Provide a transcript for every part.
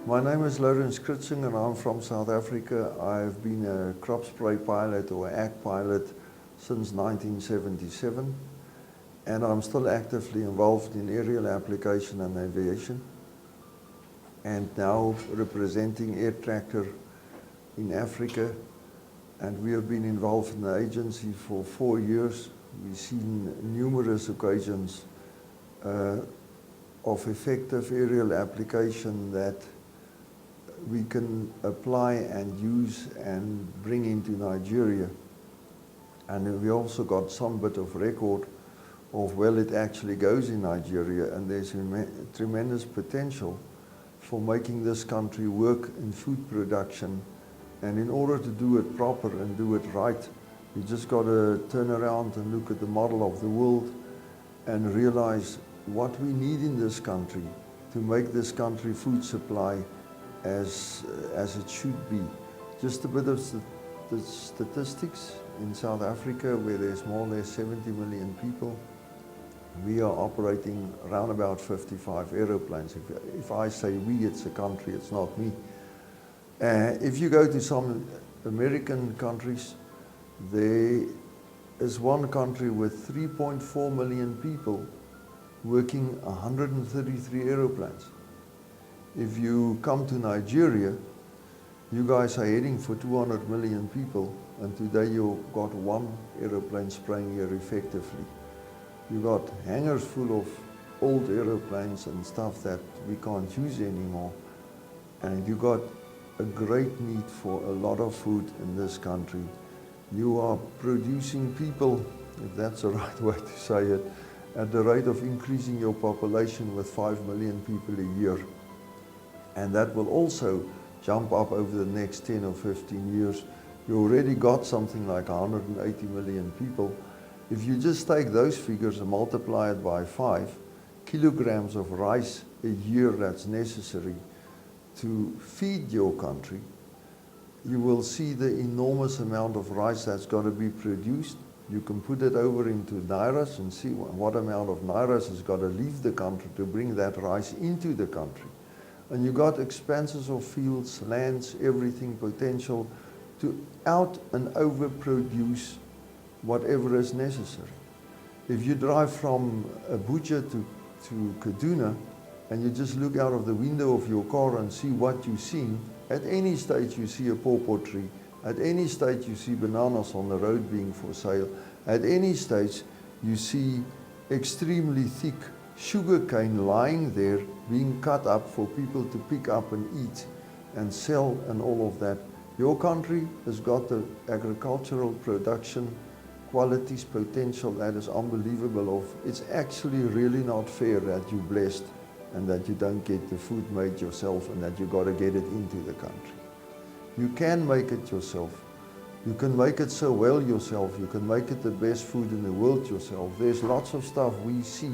My name is Lawrence Kritsing and I'm from South Africa. I've been a crop spray pilot or ag pilot since 1977, and I'm still actively involved in aerial application and aviation, and now representing Air Tractor in Africa. And we have been involved in the agency for 4 years. We've seen numerous occasions of effective aerial application that we can apply and use and bring into Nigeria. And we also got some bit of record of where it actually goes in Nigeria, and there's tremendous potential for making this country work in food production. And in order to do it proper and do it right, you just got to turn around and look at the model of the world and realize what we need in this country to make this country food supply as it should be. Just a bit of the statistics in South Africa, where there's more or less 70 million people. We are operating around about 55 aeroplanes. If I say we, it's a country, it's not me. If you go to some American countries, there is one country with 3.4 million people working 133 aeroplanes. If you come to Nigeria, you guys are heading for 200 million people, and today you've got one aeroplane spraying here effectively. You got hangars full of old aeroplanes and stuff that we can't use anymore, and you got a great need for a lot of food in this country. You are producing people, if that's the right way to say it, at the rate of increasing your population with 5 million people a year. And that will also jump up over the next 10 or 15 years. You already got something like 180 million people. If you just take those figures and multiply it by 5 kilograms of rice a year that's necessary to feed your country, you will see the enormous amount of rice that's got to be produced. You can put it over into nairas and see what amount of nairas has got to leave the country to bring that rice into the country. And you got expanses of fields, lands, everything potential to out and overproduce whatever is necessary. If you drive from Abuja to Kaduna and you just look out of the window of your car and see what you've seen, at any stage you see a pawpaw tree, at any stage you see bananas on the road being for sale, at any stage you see extremely thick sugar cane lying there being cut up for people to pick up and eat and sell and all of that. Your country has got the agricultural production qualities, potential that is unbelievable. It's actually really not fair that you're blessed and that you don't get the food made yourself and that you got to get it into the country. You can make it yourself. You can make it so well yourself. You can make it the best food in the world yourself. There's lots of stuff we see.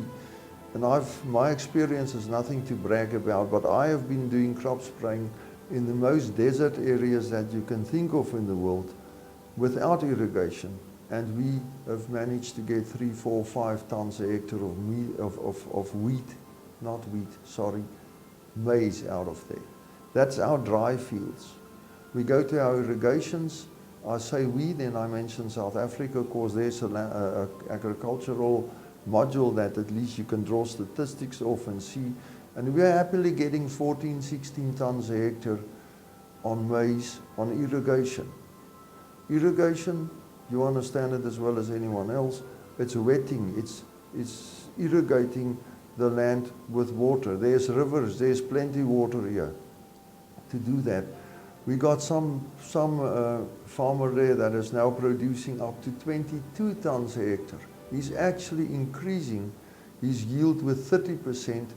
And my experience is nothing to brag about, but I have been doing crop spraying in the most desert areas that you can think of in the world without irrigation. And we have managed to get 3, 4, 5 tons a hectare of maize out of there. That's our dry fields. We go to our irrigations. I say we, then I mention South Africa, because there's an agricultural module that at least you can draw statistics off and see. And we are happily getting 14, 16 tons a hectare on maize, on irrigation. Irrigation, you understand it as well as anyone else, it's wetting, it's irrigating the land with water. There's rivers, there's plenty of water here to do that. We got some farmer there that is now producing up to 22 tons a hectare. He's actually increasing his yield with 30%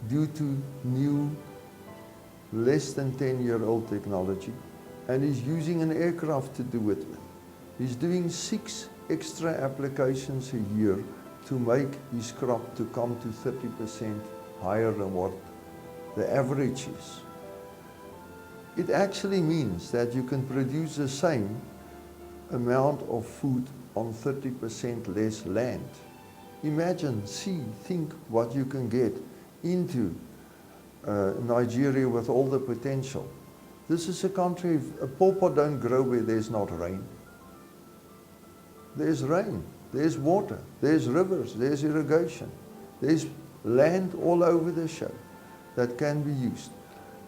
due to new, less than 10-year-old technology, and he's using an aircraft to do it with. He's doing 6 extra applications a year to make his crop to come to 30% higher than what the average is. It actually means that you can produce the same amount of food on 30% less land. Imagine, think what you can get into Nigeria with all the potential. This is a country, a pawpaw don't grow where there's not rain. There's rain, there's water, there's rivers, there's irrigation. There's land all over the show that can be used.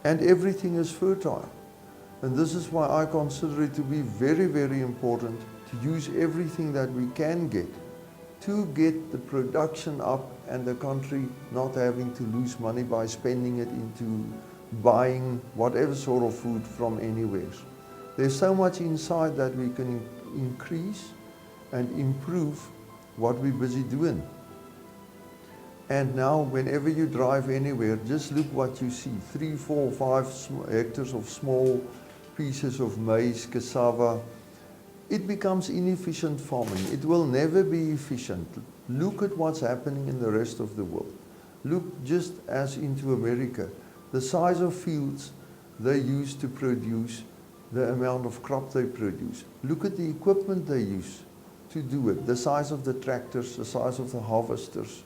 And everything is fertile. And this is why I consider it to be very, very important to use everything that we can get to get the production up and the country not having to lose money by spending it into buying whatever sort of food from anywhere. There's so much inside that we can increase and improve what we're busy doing. And now whenever you drive anywhere, just look what you see. 3, 4, 5 hectares of small pieces of maize, cassava. It becomes inefficient farming. It will never be efficient. Look at what's happening in the rest of the world. Look just as into America. The size of fields they use to produce the amount of crop they produce. Look at the equipment they use to do it. The size of the tractors, the size of the harvesters,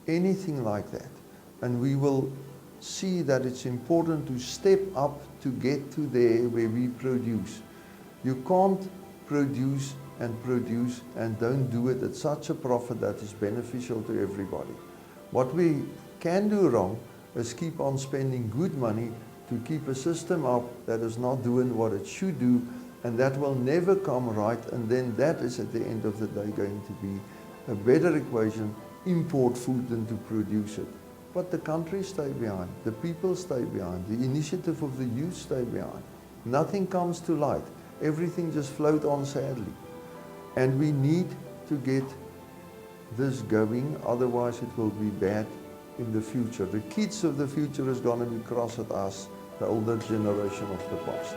anything like that. And we will see that it's important to step up to get to there where we produce. You can't produce and don't do it at such a profit that is beneficial to everybody. What we can do wrong is keep on spending good money to keep a system up that is not doing what it should do, and that will never come right, and then that is at the end of the day going to be a better equation, import food than to produce it. But the countries stay behind, the people stay behind, the initiative of the youth stay behind. Nothing comes to light. Everything just floats on sadly. And we need to get this going, otherwise it will be bad in the future. The kids of the future is going to be cross at us, the older generation of the past.